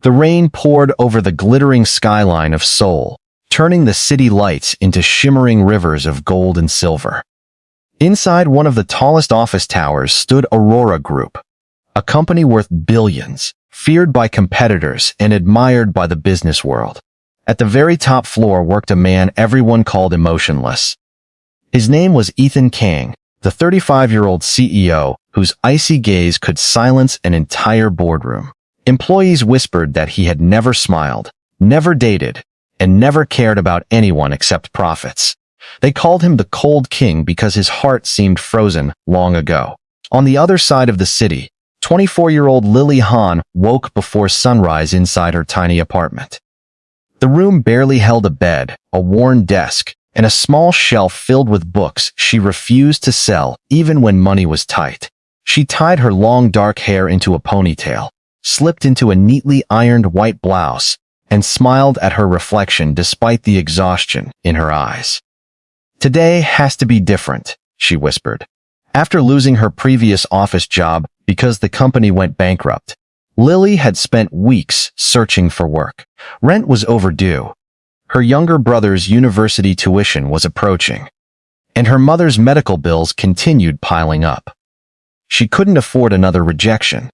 The rain poured over the glittering skyline of Seoul, turning the city lights into shimmering rivers of gold and silver. Inside one of the tallest office towers stood Aurora Group, a company worth billions, feared by competitors and admired by the business world. At the very top floor worked a man everyone called emotionless. His name was Ethan Kang, the 35-year-old CEO whose icy gaze could silence an entire boardroom. Employees whispered that he had never smiled, never dated, and never cared about anyone except profits. They called him the Cold King because his heart seemed frozen long ago. On the other side of the city, 24-year-old Lily Han woke before sunrise inside her tiny apartment. The room barely held a bed, a worn desk, and a small shelf filled with books she refused to sell even when money was tight. She tied her long dark hair into a ponytail, slipped into a neatly ironed white blouse, and smiled at her reflection despite the exhaustion in her eyes. "Today has to be different," she whispered. After losing her previous office job because the company went bankrupt, Lily had spent weeks searching for work. Rent was overdue. Her younger brother's university tuition was approaching, and her mother's medical bills continued piling up. She couldn't afford another rejection.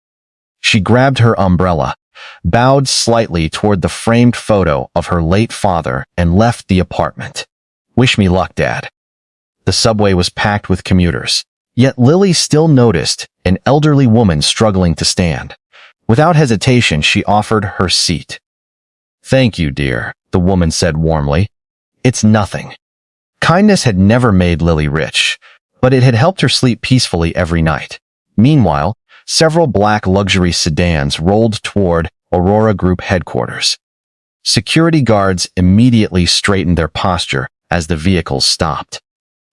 She grabbed her umbrella, bowed slightly toward the framed photo of her late father, and left the apartment. "Wish me luck, Dad." The subway was packed with commuters, yet Lily still noticed an elderly woman struggling to stand. Without hesitation, she offered her seat. "Thank you, dear," the woman said warmly. "It's nothing." Kindness had never made Lily rich, but it had helped her sleep peacefully every night. Meanwhile, several black luxury sedans rolled toward Aurora Group headquarters. Security guards immediately straightened their posture as the vehicles stopped.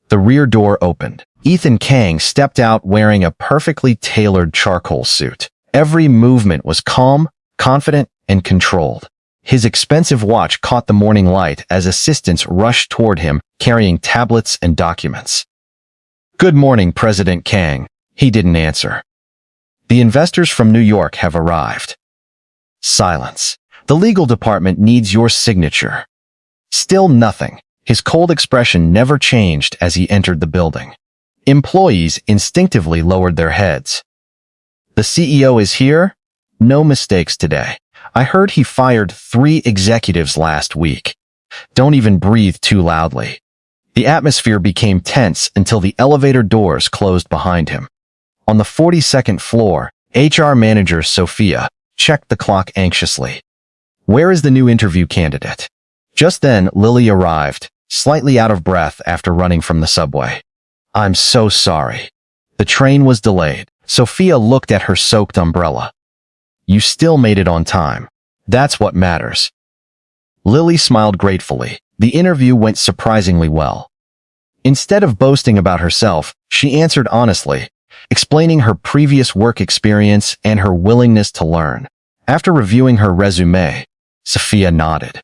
The rear door opened. Ethan Kang stepped out wearing a perfectly tailored charcoal suit. Every movement was calm, confident, and controlled. His expensive watch caught the morning light as assistants rushed toward him carrying tablets and documents. "Good morning, President Kang." He didn't answer. "The investors from New York have arrived." Silence. "The legal department needs your signature." Still nothing. His cold expression never changed as he entered the building. Employees instinctively lowered their heads. "The CEO is here? No mistakes today. I heard he fired 3 executives last week." "Don't even breathe too loudly." The atmosphere became tense until the elevator doors closed behind him. On the 42nd floor, HR manager Sophia checked the clock anxiously. "Where is the new interview candidate?" Just then, Lily arrived, slightly out of breath after running from the subway. "I'm so sorry. The train was delayed." Sophia looked at her soaked umbrella. "You still made it on time. That's what matters." Lily smiled gratefully. The interview went surprisingly well. Instead of boasting about herself, she answered honestly, explaining her previous work experience and her willingness to learn. After reviewing her resume, Sophia nodded.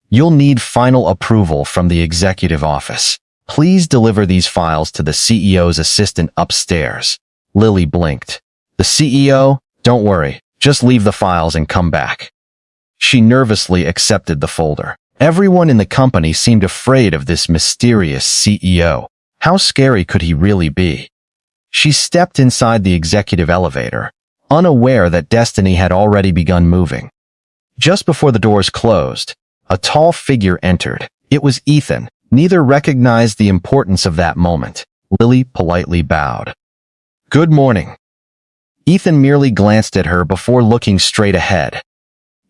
"You'll need final approval from the executive office. Please deliver these files to the CEO's assistant upstairs." Lily blinked. "The CEO? Don't worry. Just leave the files and come back." She nervously accepted the folder. Everyone in the company seemed afraid of this mysterious CEO. How scary could he really be? She stepped inside the executive elevator, unaware that destiny had already begun moving. Just before the doors closed, a tall figure entered. It was Ethan. Neither recognized the importance of that moment. Lily politely bowed. "Good morning." Ethan merely glanced at her before looking straight ahead.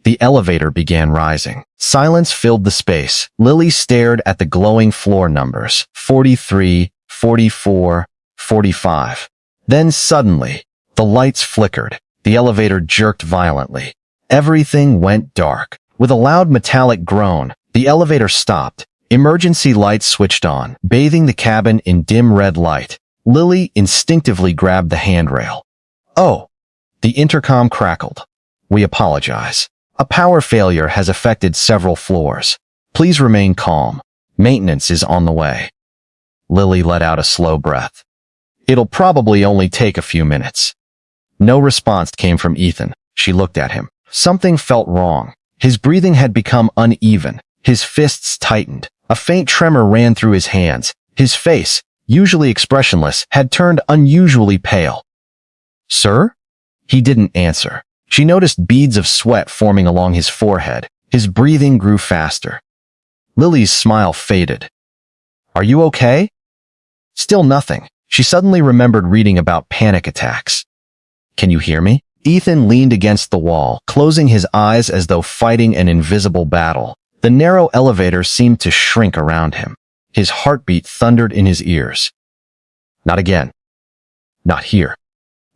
The elevator began rising. Silence filled the space. Lily stared at the glowing floor numbers, 43, 44, 45. Then suddenly, the lights flickered. The elevator jerked violently. Everything went dark. With a loud metallic groan, the elevator stopped. Emergency lights switched on, bathing the cabin in dim red light. Lily instinctively grabbed the handrail. "Oh!" The intercom crackled. "We apologize. A power failure has affected several floors. Please remain calm. Maintenance is on the way." Lily let out a slow breath. "It'll probably only take a few minutes." No response came from Ethan. She looked at him. Something felt wrong. His breathing had become uneven. His fists tightened. A faint tremor ran through his hands. His face, usually expressionless, had turned unusually pale. "Sir?" He didn't answer. She noticed beads of sweat forming along his forehead. His breathing grew faster. Lily's smile faded. "Are you okay?" Still nothing. She suddenly remembered reading about panic attacks. "Can you hear me?" Ethan leaned against the wall, closing his eyes as though fighting an invisible battle. The narrow elevator seemed to shrink around him. His heartbeat thundered in his ears. Not again. Not here.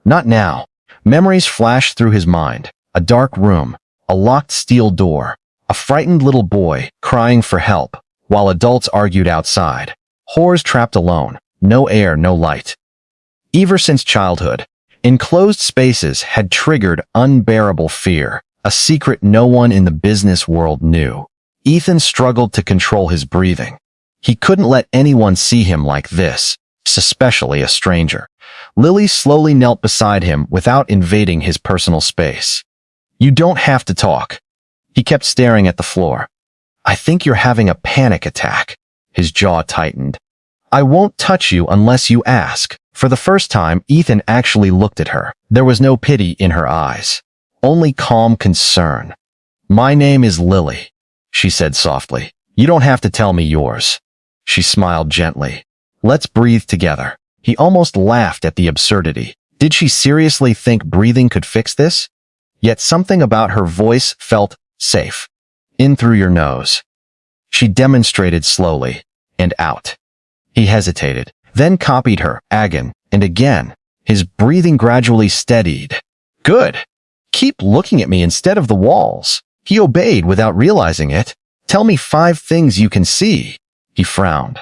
Not now. Memories flashed through his mind. A dark room, a locked steel door, a frightened little boy crying for help, while adults argued outside. Horrors trapped alone. No air, no light. Ever since childhood, enclosed spaces had triggered unbearable fear, a secret no one in the business world knew. Ethan struggled to control his breathing. He couldn't let anyone see him like this, especially a stranger. Lily slowly knelt beside him without invading his personal space. "You don't have to talk." He kept staring at the floor. "I think you're having a panic attack." His jaw tightened. "I won't touch you unless you ask." For the first time, Ethan actually looked at her. There was no pity in her eyes, only calm concern. "My name is Lily," she said softly. "You don't have to tell me yours." She smiled gently. "Let's breathe together." He almost laughed at the absurdity. Did she seriously think breathing could fix this? Yet something about her voice felt safe. "In through your nose." She demonstrated slowly, and out. He hesitated, then copied her, again and again. His breathing gradually steadied. "Good. Keep looking at me instead of the walls." He obeyed without realizing it. "Tell me 5 things you can see." He frowned.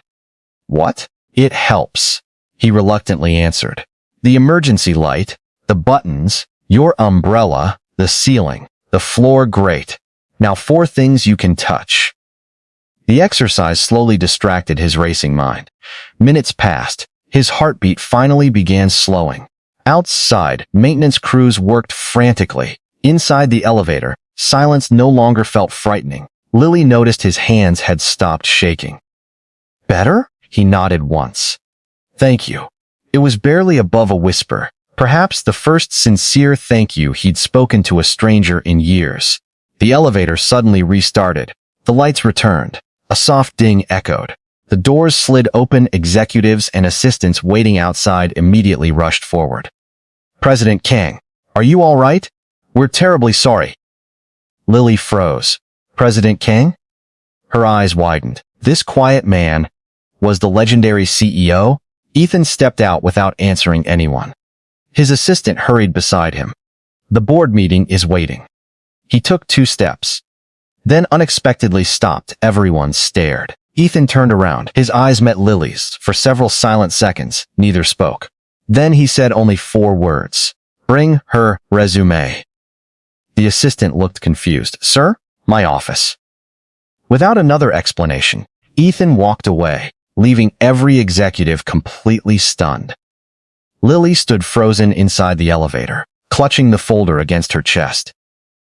"What?" "It helps," he reluctantly answered. "The emergency light, the buttons, your umbrella, the ceiling, the floor grate. Now 4 things you can touch." The exercise slowly distracted his racing mind. Minutes passed. His heartbeat finally began slowing. Outside, maintenance crews worked frantically. Inside the elevator, silence no longer felt frightening. Lily noticed his hands had stopped shaking. "Better?" He nodded once. "Thank you." It was barely above a whisper, perhaps the first sincere thank you he'd spoken to a stranger in years. The elevator suddenly restarted. The lights returned. A soft ding echoed. The doors slid open. Executives and assistants waiting outside immediately rushed forward. "President Kang, are you all right? We're terribly sorry." Lily froze. "President Kang?" Her eyes widened. This quiet man was the legendary CEO? Ethan stepped out without answering anyone. His assistant hurried beside him. "The board meeting is waiting." He took 2 steps, then unexpectedly stopped. Everyone stared. Ethan turned around. His eyes met Lily's. For several silent seconds, neither spoke. Then he said only 4 words. "Bring her resume." The assistant looked confused. "Sir? My office." Without another explanation, Ethan walked away, leaving every executive completely stunned. Lily stood frozen inside the elevator, clutching the folder against her chest.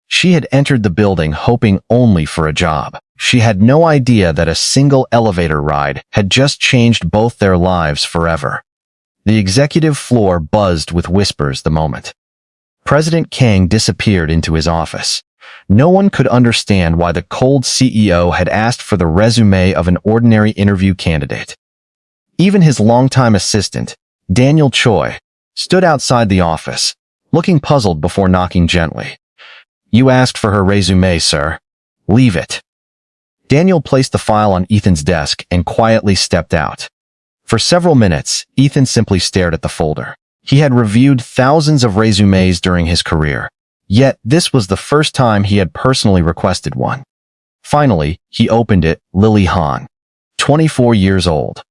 She had entered the building hoping only for a job. She had no idea that a single elevator ride had just changed both their lives forever. The executive floor buzzed with whispers the moment President Kang disappeared into his office. No one could understand why the cold CEO had asked for the resume of an ordinary interview candidate. Even his longtime assistant, Daniel Choi, stood outside the office, looking puzzled before knocking gently. "You asked for her resume, sir. Leave it." Daniel placed the file on Ethan's desk and quietly stepped out. For several minutes, Ethan simply stared at the folder. He had reviewed thousands of resumes during his career, yet this was the first time he had personally requested one. Finally, he opened it. Lily Han, 24 years old.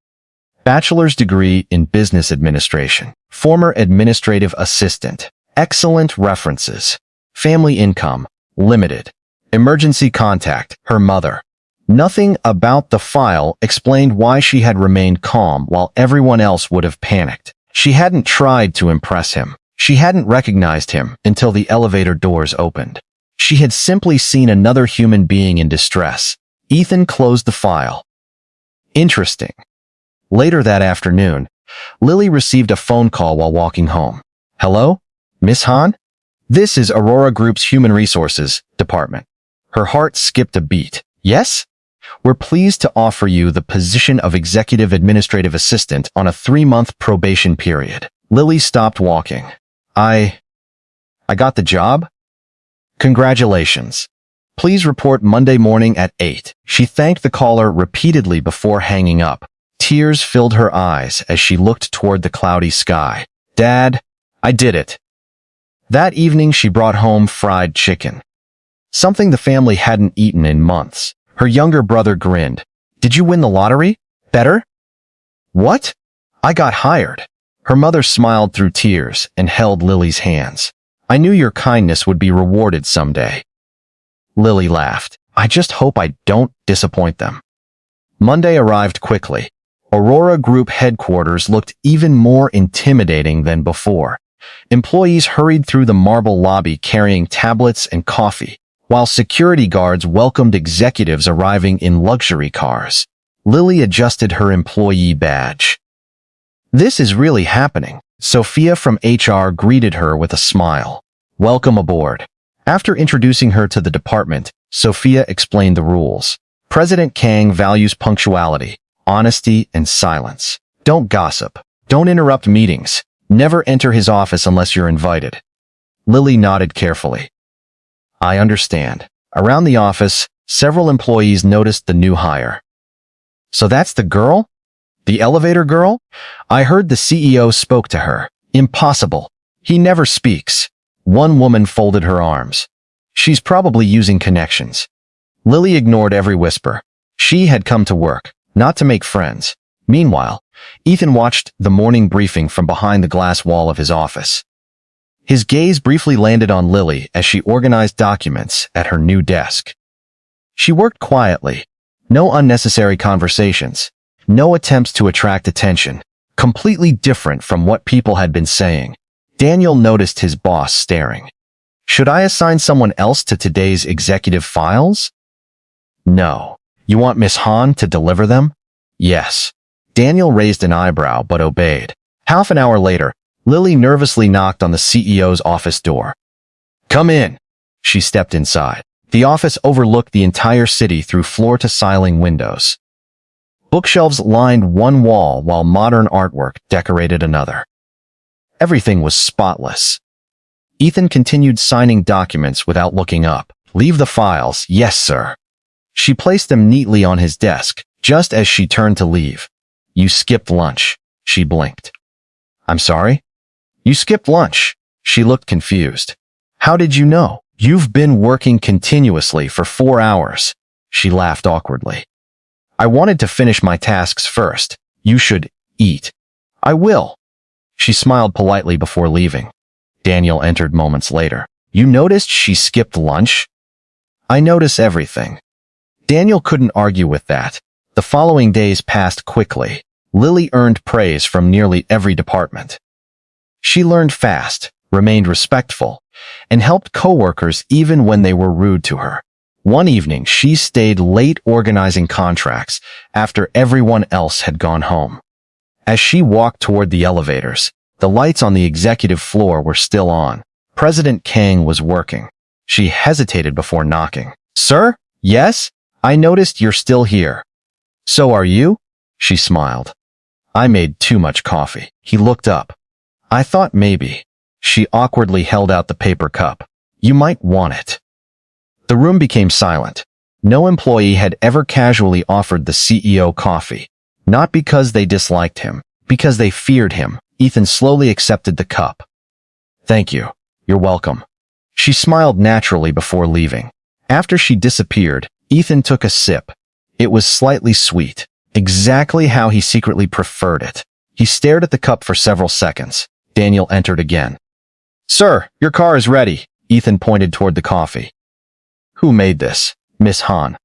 Bachelor's degree in business administration. Former administrative assistant. Excellent references. Family income, limited. Emergency contact, her mother. Nothing about the file explained why she had remained calm while everyone else would have panicked. She hadn't tried to impress him. She hadn't recognized him until the elevator doors opened. She had simply seen another human being in distress. Ethan closed the file. Interesting. Later that afternoon, Lily received a phone call while walking home. Hello? Miss Han? This is Aurora Group's Human Resources Department. Her heart skipped a beat. Yes? We're pleased to offer you the position of Executive Administrative Assistant on a 3-month probation period. Lily stopped walking. I got the job? Congratulations. Please report Monday morning at 8. She thanked the caller repeatedly before hanging up. Tears filled her eyes as she looked toward the cloudy sky. Dad, I did it. That evening she brought home fried chicken. Something the family hadn't eaten in months. Her younger brother grinned. Did you win the lottery? Better? What? I got hired. Her mother smiled through tears and held Lily's hands. I knew your kindness would be rewarded someday. Lily laughed. I just hope I don't disappoint them. Monday arrived quickly. Aurora Group headquarters looked even more intimidating than before. Employees hurried through the marble lobby carrying tablets and coffee, while security guards welcomed executives arriving in luxury cars. Lily adjusted her employee badge. This is really happening. Sophia from HR greeted her with a smile. Welcome aboard. After introducing her to the department, Sophia explained the rules. President Kang values punctuality, honesty, and silence. Don't gossip. Don't interrupt meetings. Never enter his office unless you're invited. Lily nodded carefully. I understand. Around the office, several employees noticed the new hire. So that's the girl? The elevator girl? I heard the CEO spoke to her. Impossible. He never speaks. One woman folded her arms. She's probably using connections. Lily ignored every whisper. She had come to work, not to make friends. Meanwhile, Ethan watched the morning briefing from behind the glass wall of his office. His gaze briefly landed on Lily as she organized documents at her new desk. She worked quietly. No unnecessary conversations. No attempts to attract attention. Completely different from what people had been saying. Daniel noticed his boss staring. Should I assign someone else to today's executive files? No. You want Miss Han to deliver them? Yes. Daniel raised an eyebrow but obeyed. Half an hour later, Lily nervously knocked on the CEO's office door. Come in. She stepped inside. The office overlooked the entire city through floor-to-ceiling windows. Bookshelves lined one wall while modern artwork decorated another. Everything was spotless. Ethan continued signing documents without looking up. Leave the files. Yes, sir. She placed them neatly on his desk, just as she turned to leave. You skipped lunch. She blinked. I'm sorry? You skipped lunch. She looked confused. How did you know? You've been working continuously for 4 hours. She laughed awkwardly. I wanted to finish my tasks first. You should eat. I will. She smiled politely before leaving. Daniel entered moments later. You noticed she skipped lunch? I notice everything. Daniel couldn't argue with that. The following days passed quickly. Lily earned praise from nearly every department. She learned fast, remained respectful, and helped coworkers even when they were rude to her. One evening, she stayed late organizing contracts after everyone else had gone home. As she walked toward the elevators, the lights on the executive floor were still on. President Kang was working. She hesitated before knocking. Sir? Yes? I noticed you're still here. So are you? She smiled. I made too much coffee. He looked up. I thought maybe. She awkwardly held out the paper cup. You might want it. The room became silent. No employee had ever casually offered the CEO coffee. Not because they disliked him, because they feared him. Ethan slowly accepted the cup. Thank you. You're welcome. She smiled naturally before leaving. After she disappeared, Ethan took a sip. It was slightly sweet, exactly how he secretly preferred it. He stared at the cup for several seconds. Daniel entered again. Sir, your car is ready. Ethan pointed toward the coffee. Who made this? Miss Han.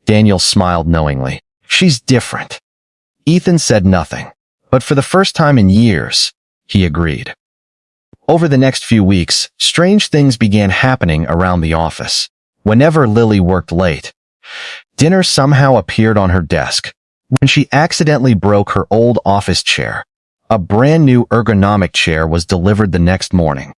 Daniel smiled knowingly. She's different. Ethan said nothing, but for the first time in years, he agreed. Over the next few weeks, strange things began happening around the office. Whenever Lily worked late, dinner somehow appeared on her desk. When she accidentally broke her old office chair, a brand new ergonomic chair was delivered the next morning.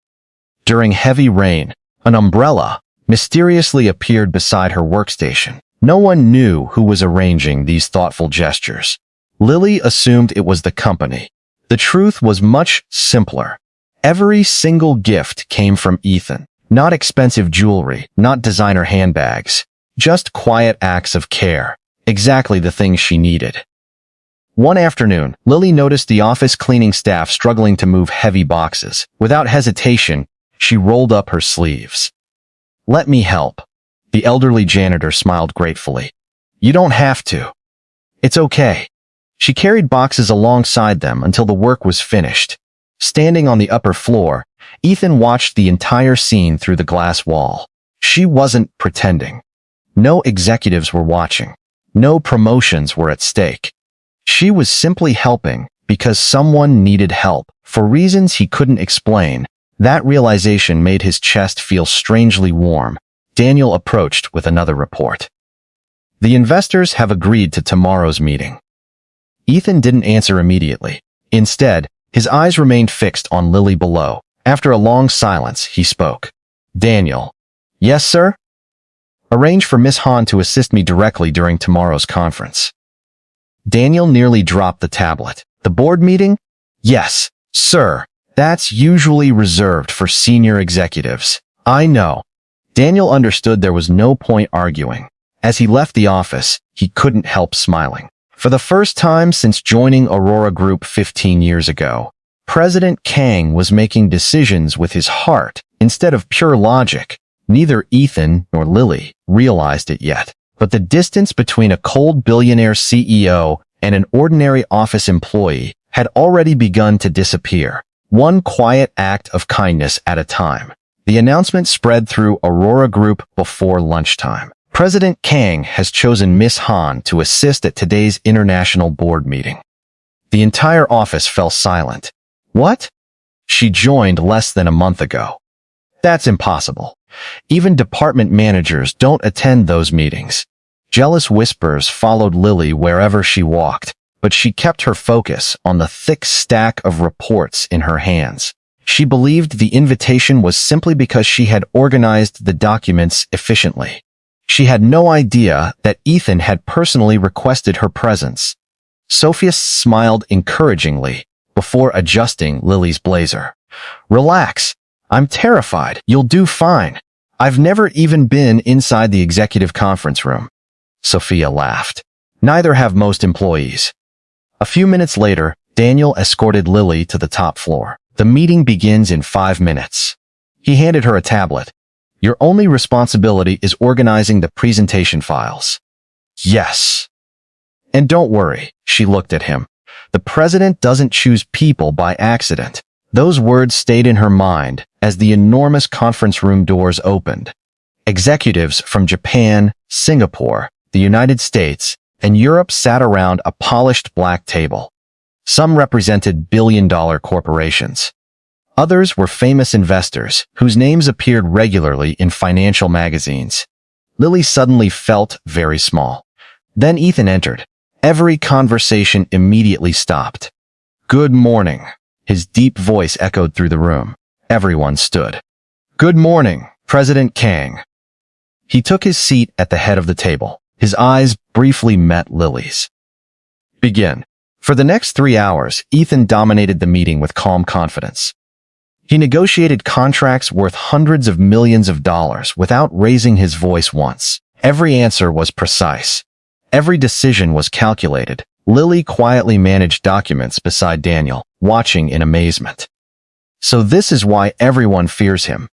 During heavy rain, an umbrella mysteriously appeared beside her workstation. No one knew who was arranging these thoughtful gestures. Lily assumed it was the company. The truth was much simpler. Every single gift came from Ethan. Not expensive jewelry, not designer handbags, just quiet acts of care. Exactly the things she needed. One afternoon, Lily noticed the office cleaning staff struggling to move heavy boxes. Without hesitation, she rolled up her sleeves. "Let me help." The elderly janitor smiled gratefully. "You don't have to. It's okay." She carried boxes alongside them until the work was finished. Standing on the upper floor, Ethan watched the entire scene through the glass wall. She wasn't pretending. No executives were watching. No promotions were at stake. She was simply helping because someone needed help for reasons he couldn't explain. That realization made his chest feel strangely warm. Daniel approached with another report. "The investors have agreed to tomorrow's meeting." Ethan didn't answer immediately. Instead, his eyes remained fixed on Lily below. After a long silence, he spoke. "Daniel." "Yes, sir?" "Arrange for Miss Han to assist me directly during tomorrow's conference." Daniel nearly dropped the tablet. "The board meeting?" "Yes, sir. That's usually reserved for senior executives." "I know." Daniel understood there was no point arguing. As he left the office, he couldn't help smiling. For the first time since joining Aurora Group 15 years ago, President Kang was making decisions with his heart instead of pure logic. Neither Ethan nor Lily realized it yet, but the distance between a cold billionaire CEO and an ordinary office employee had already begun to disappear, one quiet act of kindness at a time. The announcement spread through Aurora Group before lunchtime. President Kang has chosen Miss Han to assist at today's international board meeting. The entire office fell silent. What? She joined less than a month ago. That's impossible. Even department managers don't attend those meetings. Jealous whispers followed Lily wherever she walked, but she kept her focus on the thick stack of reports in her hands. She believed the invitation was simply because she had organized the documents efficiently. She had no idea that Ethan had personally requested her presence. Sophia smiled encouragingly before adjusting Lily's blazer. "Relax. I'm terrified. You'll do fine. I've never even been inside the executive conference room." Sophia laughed. "Neither have most employees." A few minutes later, Daniel escorted Lily to the top floor. "The meeting begins in 5 minutes. He handed her a tablet. "Your only responsibility is organizing the presentation files." "Yes." "And don't worry," she looked at him. "The president doesn't choose people by accident." Those words stayed in her mind as the enormous conference room doors opened. Executives from Japan, Singapore, the United States, and Europe sat around a polished black table. Some represented billion-dollar corporations. Others were famous investors whose names appeared regularly in financial magazines. Lily suddenly felt very small. Then Ethan entered. Every conversation immediately stopped. "Good morning." His deep voice echoed through the room. Everyone stood. "Good morning, President Kang." He took his seat at the head of the table. His eyes briefly met Lily's. "Begin." For the next 3 hours, Ethan dominated the meeting with calm confidence. He negotiated contracts worth hundreds of millions of dollars without raising his voice once. Every answer was precise. Every decision was calculated. Lily quietly managed documents beside Daniel, watching in amazement. So this is why everyone fears him.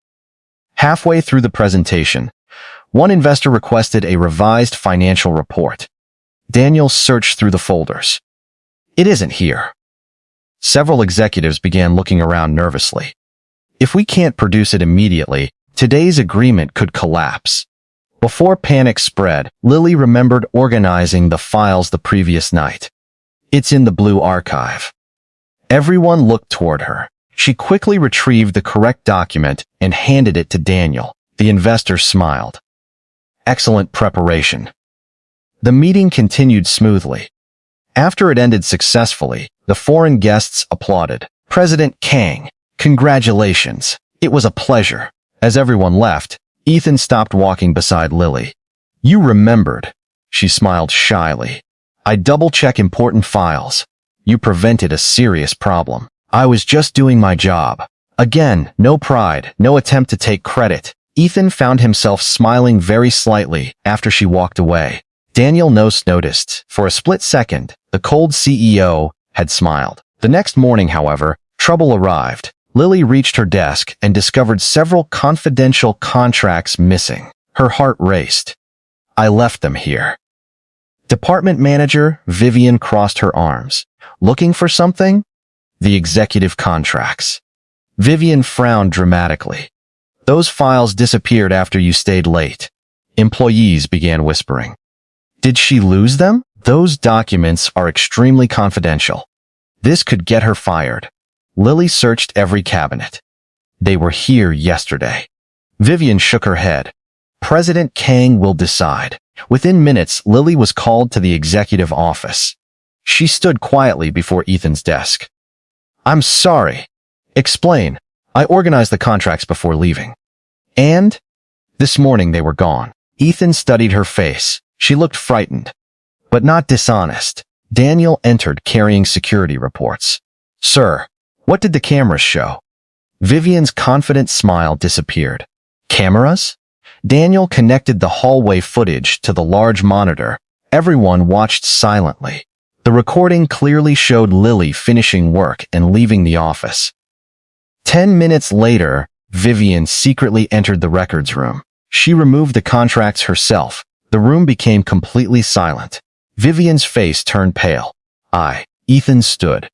Halfway through the presentation, one investor requested a revised financial report. Daniel searched through the folders. "It isn't here." Several executives began looking around nervously. "If we can't produce it immediately, today's agreement could collapse." Before panic spread, Lily remembered organizing the files the previous night. "It's in the blue archive." Everyone looked toward her. She quickly retrieved the correct document and handed it to Daniel. The investor smiled. Excellent preparation. The meeting continued smoothly. After it ended successfully, the foreign guests applauded. President Kang, congratulations. It was a pleasure. As everyone left, Ethan stopped walking beside Lily. You remembered. She smiled shyly. I double-check important files. You prevented a serious problem. I was just doing my job. Again, no pride, no attempt to take credit. Ethan found himself smiling very slightly after she walked away. Daniel noticed. For a split second, the cold CEO had smiled. The next morning, however, trouble arrived. Lily reached her desk and discovered several confidential contracts missing. Her heart raced. I left them here. Department manager Vivian crossed her arms. Looking for something? The executive contracts. Vivian frowned dramatically. Those files disappeared after you stayed late. Employees began whispering. Did she lose them? Those documents are extremely confidential. This could get her fired. Lily searched every cabinet. They were here yesterday. Vivian shook her head. President Kang will decide. Within minutes, Lily was called to the executive office. She stood quietly before Ethan's desk. I'm sorry. Explain. I organized the contracts before leaving. And? This morning they were gone. Ethan studied her face. She looked frightened, but not dishonest. Daniel entered carrying security reports. Sir, what did the cameras show? Vivian's confident smile disappeared. Cameras? Daniel connected the hallway footage to the large monitor. Everyone watched silently. The recording clearly showed Lily finishing work and leaving the office. 10 minutes later, Vivian secretly entered the records room. She removed the contracts herself. The room became completely silent. Vivian's face turned pale. Ethan stood.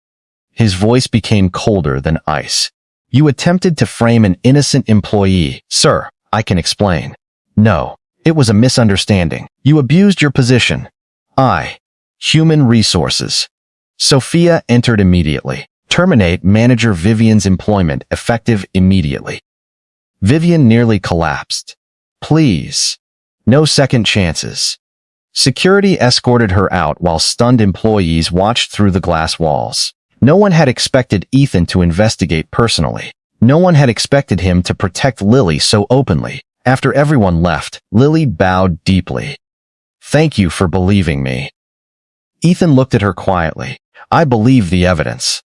His voice became colder than ice. You attempted to frame an innocent employee. Sir, I can explain. No, it was a misunderstanding. You abused your position. Human resources. Sophia entered immediately. Terminate manager Vivian's employment effective immediately. Vivian nearly collapsed. Please. No second chances. Security escorted her out while stunned employees watched through the glass walls. No one had expected Ethan to investigate personally. No one had expected him to protect Lily so openly. After everyone left, Lily bowed deeply. Thank you for believing me. Ethan looked at her quietly. I believe the evidence.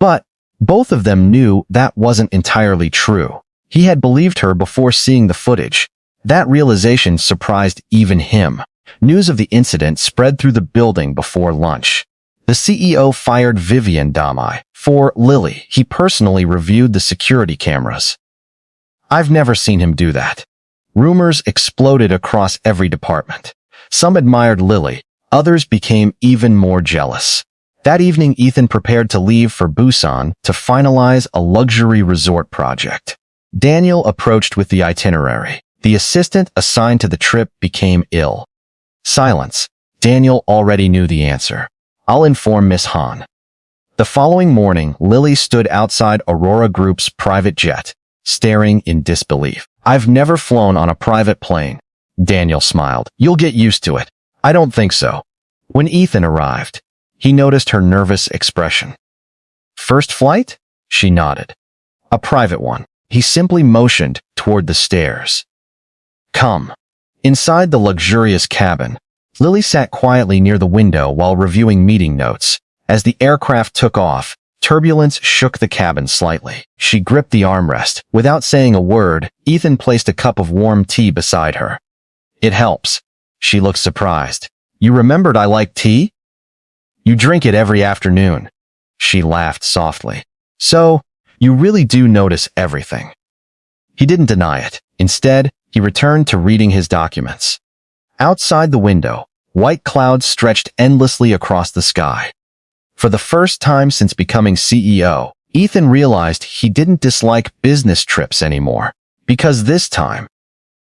But both of them knew that wasn't entirely true. He had believed her before seeing the footage. That realization surprised even him. News of the incident spread through the building before lunch. The CEO fired Vivian Damai. For Lily, he personally reviewed the security cameras. I've never seen him do that. Rumors exploded across every department. Some admired Lily. Others became even more jealous. That evening, Ethan prepared to leave for Busan to finalize a luxury resort project. Daniel approached with the itinerary. The assistant assigned to the trip became ill. Silence. Daniel already knew the answer. I'll inform Miss Han. The following morning, Lily stood outside Aurora Group's private jet, staring in disbelief. I've never flown on a private plane. Daniel smiled. You'll get used to it. I don't think so. When Ethan arrived, he noticed her nervous expression. First flight? She nodded. A private one. He simply motioned toward the stairs. Come. Inside the luxurious cabin, Lily sat quietly near the window while reviewing meeting notes. As the aircraft took off, turbulence shook the cabin slightly. She gripped the armrest. Without saying a word, Ethan placed a cup of warm tea beside her. It helps. She looked surprised. You remembered I like tea? You drink it every afternoon. She laughed softly. So, you really do notice everything. He didn't deny it. Instead, he returned to reading his documents. Outside the window, white clouds stretched endlessly across the sky. For the first time since becoming CEO, Ethan realized he didn't dislike business trips anymore, because this time,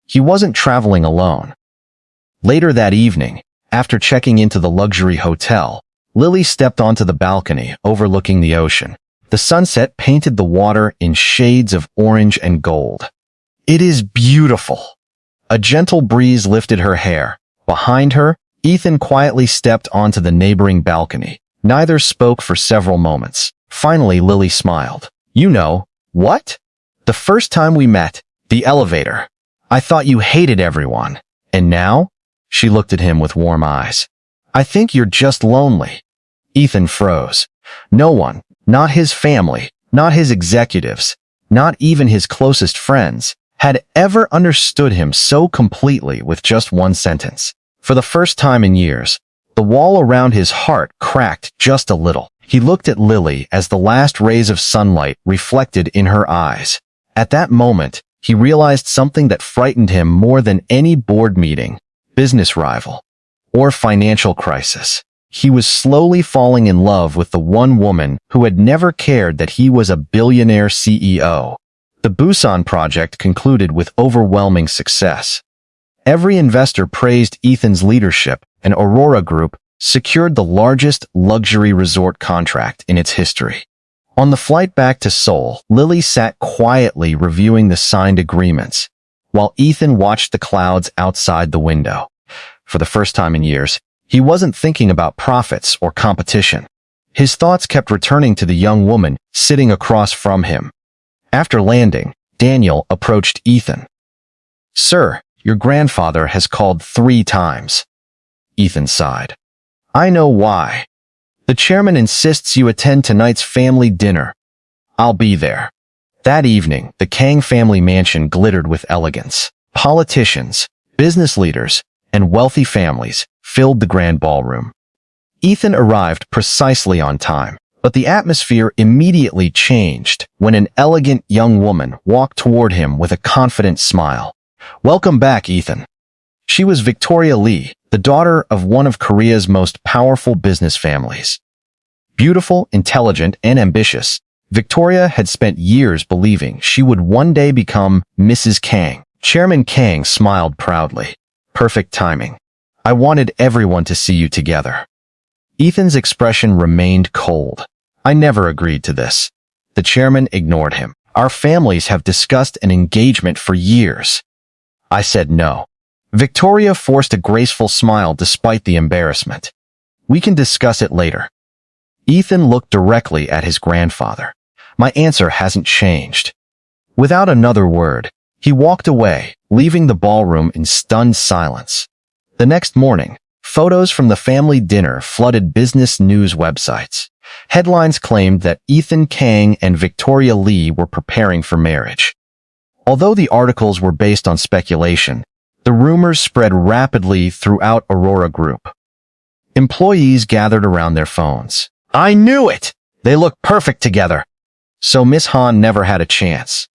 he wasn't traveling alone. Later that evening, after checking into the luxury hotel, Lily stepped onto the balcony overlooking the ocean. The sunset painted the water in shades of orange and gold. "It is beautiful." A gentle breeze lifted her hair. Behind her, Ethan quietly stepped onto the neighboring balcony. Neither spoke for several moments. Finally, Lily smiled. "You know, what? The first time we met, the elevator. I thought you hated everyone. And now?" She looked at him with warm eyes. "I think you're just lonely." Ethan froze. No one, not his family, not his executives, not even his closest friends, had ever understood him so completely with just one sentence. For the first time in years, the wall around his heart cracked just a little. He looked at Lily as the last rays of sunlight reflected in her eyes. At that moment, he realized something that frightened him more than any board meeting, business rival, or financial crisis. He was slowly falling in love with the one woman who had never cared that he was a billionaire CEO. The Busan project concluded with overwhelming success. Every investor praised Ethan's leadership, and Aurora Group secured the largest luxury resort contract in its history. On the flight back to Seoul, Lily sat quietly reviewing the signed agreements, while Ethan watched the clouds outside the window. For the first time in years, he wasn't thinking about profits or competition. His thoughts kept returning to the young woman sitting across from him. After landing, Daniel approached Ethan. "Sir, your grandfather has called 3 times." Ethan sighed. "I know why. The chairman insists you attend tonight's family dinner. I'll be there." That evening, the Kang family mansion glittered with elegance. Politicians, business leaders, and wealthy families filled the grand ballroom. Ethan arrived precisely on time, but the atmosphere immediately changed when an elegant young woman walked toward him with a confident smile. "Welcome back, Ethan." She was Victoria Lee, the daughter of one of Korea's most powerful business families. Beautiful, intelligent, and ambitious, Victoria had spent years believing she would one day become Mrs. Kang. Chairman Kang smiled proudly. "Perfect timing. I wanted everyone to see you together." Ethan's expression remained cold. "I never agreed to this." The chairman ignored him. "Our families have discussed an engagement for years." I said no. Victoria forced a graceful smile despite the embarrassment. "We can discuss it later." Ethan looked directly at his grandfather. "My answer hasn't changed." Without another word, he walked away, leaving the ballroom in stunned silence. The next morning, photos from the family dinner flooded business news websites. Headlines claimed that Ethan Kang and Victoria Lee were preparing for marriage. Although the articles were based on speculation, the rumors spread rapidly throughout Aurora Group. Employees gathered around their phones. "I knew it! They look perfect together." So Miss Han never had a chance.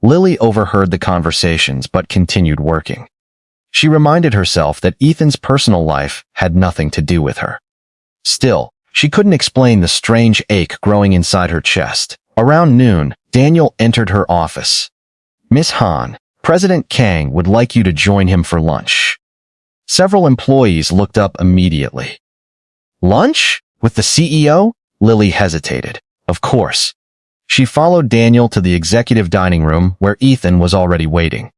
Lily overheard the conversations but continued working. She reminded herself that Ethan's personal life had nothing to do with her. Still, she couldn't explain the strange ache growing inside her chest. Around noon, Daniel entered her office. "Miss Han, President Kang would like you to join him for lunch." Several employees looked up immediately. "Lunch? With the CEO?" Lily hesitated. Of course. She followed Daniel to the executive dining room where Ethan was already waiting.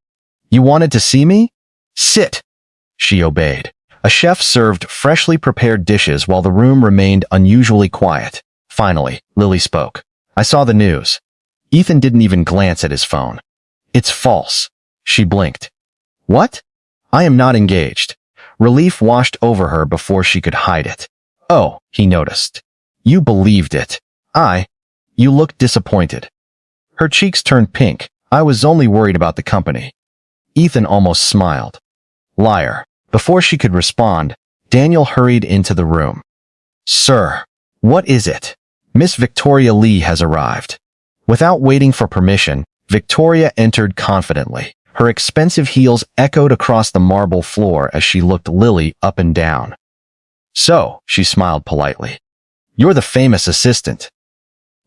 "You wanted to see me?" "Sit." She obeyed. A chef served freshly prepared dishes while the room remained unusually quiet. Finally, Lily spoke. "I saw the news." Ethan didn't even glance at his phone. "It's false." She blinked. "What?" "I am not engaged." Relief washed over her before she could hide it. "Oh," he noticed. "You believed it." You looked disappointed." Her cheeks turned pink. "I was only worried about the company." Ethan almost smiled. "Liar." Before she could respond, Daniel hurried into the room. "Sir, what is it?" "Miss Victoria Lee has arrived." Without waiting for permission, Victoria entered confidently. Her expensive heels echoed across the marble floor as she looked Lily up and down. "So," she smiled politely, "you're the famous assistant."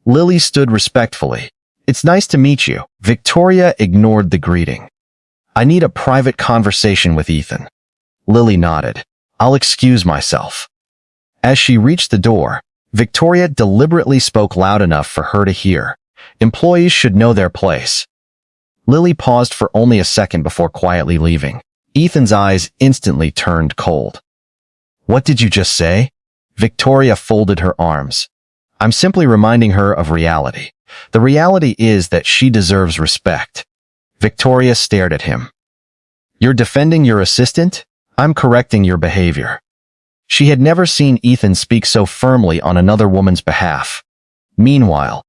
Lily stood respectfully. "It's nice to meet you." Victoria ignored the greeting. "I need a private conversation with Ethan." Lily nodded. "I'll excuse myself." As she reached the door, Victoria deliberately spoke loud enough for her to hear. Employees should know their place. Lily paused for only a second before quietly leaving. Ethan's eyes instantly turned cold. What did you just say? Victoria folded her arms. I'm simply reminding her of reality. The reality is that she deserves respect. Victoria stared at him. You're defending your assistant? I'm correcting your behavior. She had never seen Ethan speak so firmly on another woman's behalf. Meanwhile,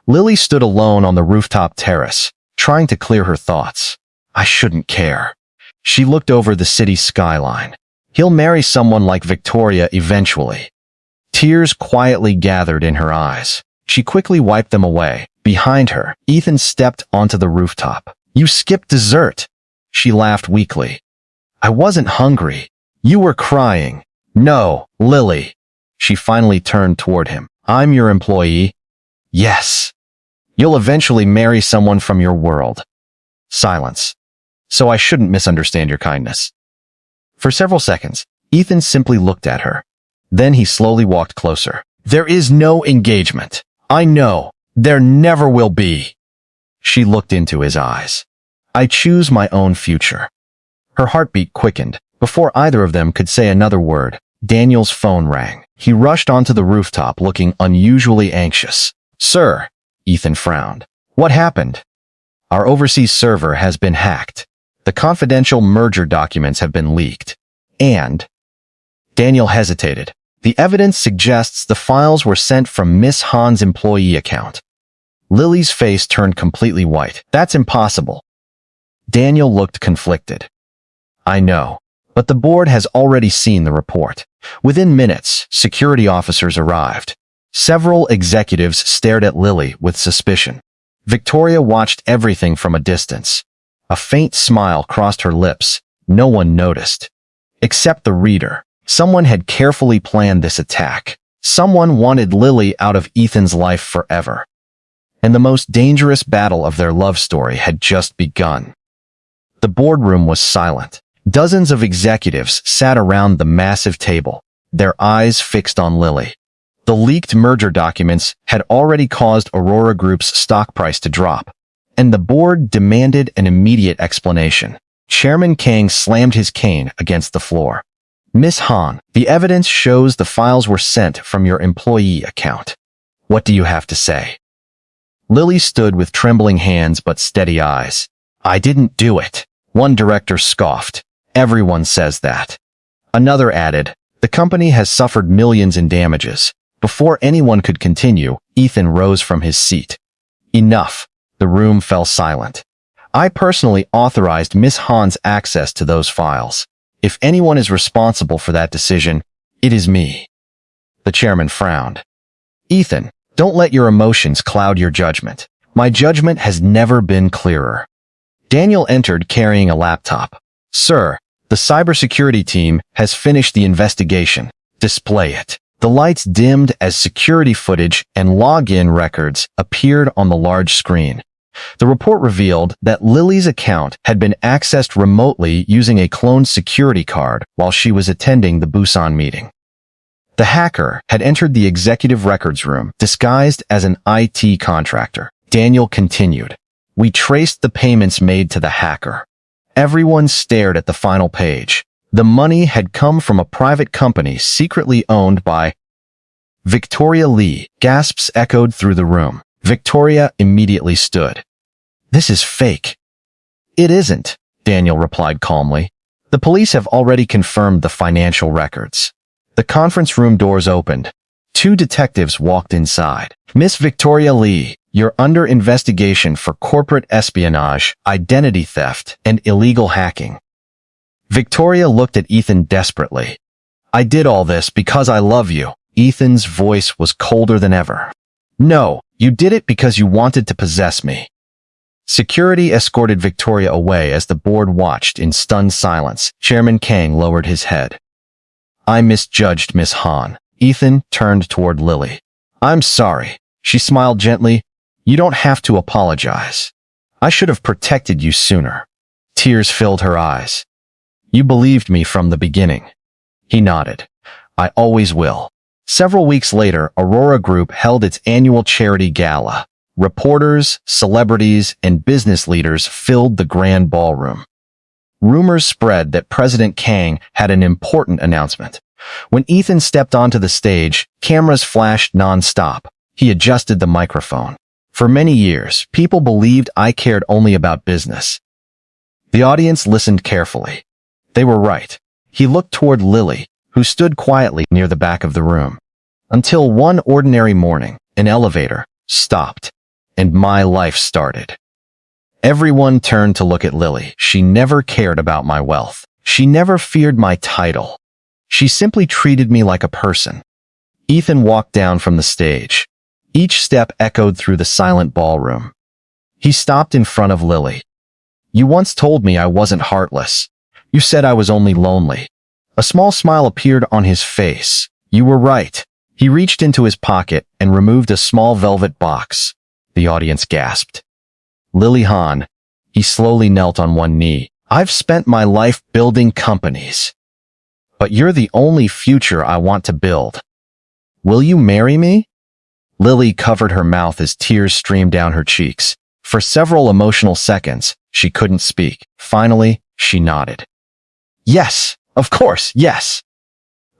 Lily stood alone on the rooftop terrace, trying to clear her thoughts. I shouldn't care. She looked over the city skyline. He'll marry someone like Victoria eventually. Tears quietly gathered in her eyes. She quickly wiped them away. Behind her, Ethan stepped onto the rooftop. You skipped dessert. She laughed weakly. I wasn't hungry. You were crying. No, Lily. She finally turned toward him. I'm your employee. Yes. You'll eventually marry someone from your world. Silence. So I shouldn't misunderstand your kindness. For several seconds, Ethan simply looked at her. Then he slowly walked closer. There is no engagement. I know. There never will be. She looked into his eyes. I choose my own future. Her heartbeat quickened. Before either of them could say another word, Daniel's phone rang. He rushed onto the rooftop looking unusually anxious. Sir, Ethan frowned. What happened? Our overseas server has been hacked. The confidential merger documents have been leaked. And... Daniel hesitated. The evidence suggests the files were sent from Miss Han's employee account. Lily's face turned completely white. That's impossible. Daniel looked conflicted. I know, but the board has already seen the report. Within minutes, security officers arrived. Several executives stared at Lily with suspicion. Victoria watched everything from a distance. A faint smile crossed her lips. No one noticed. Except the reader. Someone had carefully planned this attack. Someone wanted Lily out of Ethan's life forever. And the most dangerous battle of their love story had just begun. The boardroom was silent. Dozens of executives sat around the massive table, their eyes fixed on Lily. The leaked merger documents had already caused Aurora Group's stock price to drop, and the board demanded an immediate explanation. Chairman Kang slammed his cane against the floor. Miss Han, the evidence shows the files were sent from your employee account. What do you have to say? Lily stood with trembling hands but steady eyes. I didn't do it. One director scoffed. Everyone says that. Another added, the company has suffered millions in damages. Before anyone could continue, Ethan rose from his seat. Enough. The room fell silent. I personally authorized Miss Han's access to those files. If anyone is responsible for that decision, it is me. The chairman frowned. Ethan, don't let your emotions cloud your judgment. My judgment has never been clearer. Daniel entered carrying a laptop. Sir, the cybersecurity team has finished the investigation. Display it. The lights dimmed as security footage and login records appeared on the large screen. The report revealed that Lily's account had been accessed remotely using a cloned security card while she was attending the Busan meeting. The hacker had entered the executive records room, disguised as an IT contractor. Daniel continued. We traced the payments made to the hacker. Everyone stared at the final page. The money had come from a private company secretly owned by Victoria Lee. Gasps echoed through the room. Victoria immediately stood. This is fake. It isn't, Daniel replied calmly. The police have already confirmed the financial records. The conference room doors opened. Two detectives walked inside. Miss Victoria Lee, you're under investigation for corporate espionage, identity theft, and illegal hacking. Victoria looked at Ethan desperately. I did all this because I love you. Ethan's voice was colder than ever. No, you did it because you wanted to possess me. Security escorted Victoria away as the board watched in stunned silence. Chairman Kang lowered his head. I misjudged Miss Han. Ethan turned toward Lily. I'm sorry. She smiled gently. You don't have to apologize. I should have protected you sooner. Tears filled her eyes. You believed me from the beginning. He nodded. I always will. Several weeks later, Aurora Group held its annual charity gala. Reporters, celebrities, and business leaders filled the grand ballroom. Rumors spread that President Kang had an important announcement. When Ethan stepped onto the stage, cameras flashed non-stop. He adjusted the microphone. For many years, people believed I cared only about business. The audience listened carefully. They were right. He looked toward Lily, who stood quietly near the back of the room. Until one ordinary morning, an elevator stopped, and my life started. Everyone turned to look at Lily. She never cared about my wealth. She never feared my title. She simply treated me like a person. Ethan walked down from the stage. Each step echoed through the silent ballroom. He stopped in front of Lily. "You once told me I wasn't heartless. You said I was only lonely." A small smile appeared on his face. "You were right." He reached into his pocket and removed a small velvet box. The audience gasped. "Lily Han." He slowly knelt on one knee. "I've spent my life building companies. But you're the only future I want to build. Will you marry me?" Lily covered her mouth as tears streamed down her cheeks. For several emotional seconds, she couldn't speak. Finally, she nodded. "Yes, of course, yes."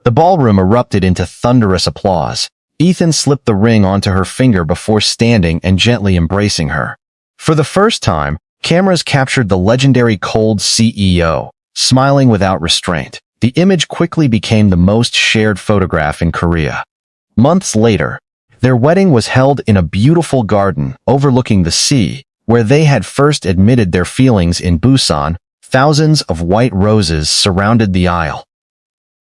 The ballroom erupted into thunderous applause. Ethan slipped the ring onto her finger before standing and gently embracing her. For the first time, cameras captured the legendary Cold CEO, smiling without restraint. The image quickly became the most shared photograph in Korea. Months later, their wedding was held in a beautiful garden overlooking the sea, where they had first admitted their feelings in Busan. Thousands of white roses surrounded the aisle.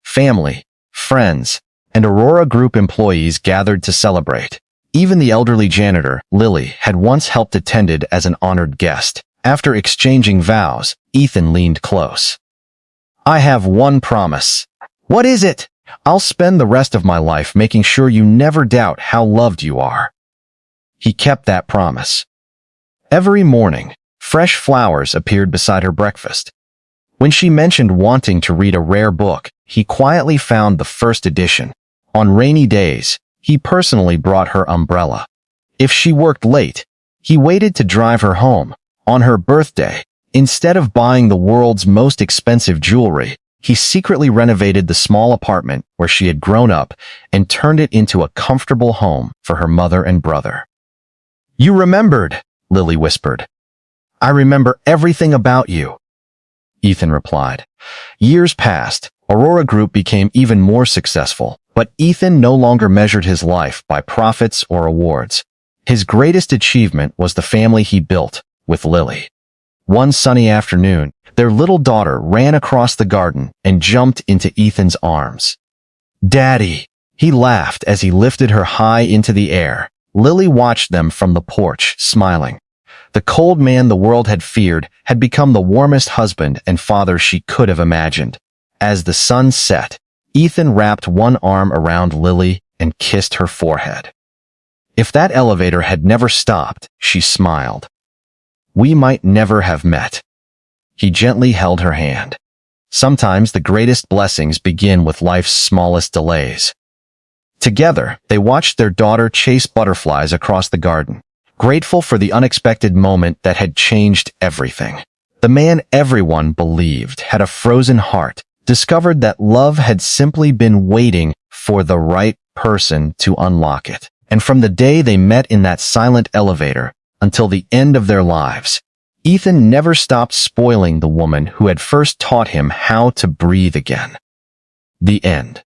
Family, friends, and Aurora Group employees gathered to celebrate. Even the elderly janitor, Lily, had once helped attended as an honored guest. After exchanging vows, Ethan leaned close. "I have one promise." "What is it?" "I'll spend the rest of my life making sure you never doubt how loved you are." He kept that promise. Every morning, fresh flowers appeared beside her breakfast. When she mentioned wanting to read a rare book, he quietly found the first edition. On rainy days, he personally brought her umbrella. If she worked late, he waited to drive her home. On her birthday, instead of buying the world's most expensive jewelry, he secretly renovated the small apartment where she had grown up and turned it into a comfortable home for her mother and brother. "You remembered," Lily whispered. "I remember everything about you," Ethan replied. Years passed. Aurora Group became even more successful, but Ethan no longer measured his life by profits or awards. His greatest achievement was the family he built with Lily. One sunny afternoon, their little daughter ran across the garden and jumped into Ethan's arms. "Daddy!" He laughed as he lifted her high into the air. Lily watched them from the porch, smiling. The cold man the world had feared had become the warmest husband and father she could have imagined. As the sun set, Ethan wrapped one arm around Lily and kissed her forehead. If that elevator had never stopped, she smiled. We might never have met. He gently held her hand. Sometimes the greatest blessings begin with life's smallest delays. Together, they watched their daughter chase butterflies across the garden, grateful for the unexpected moment that had changed everything. The man everyone believed had a frozen heart, discovered that love had simply been waiting for the right person to unlock it. And from the day they met in that silent elevator until the end of their lives, Ethan never stopped spoiling the woman who had first taught him how to breathe again. The end.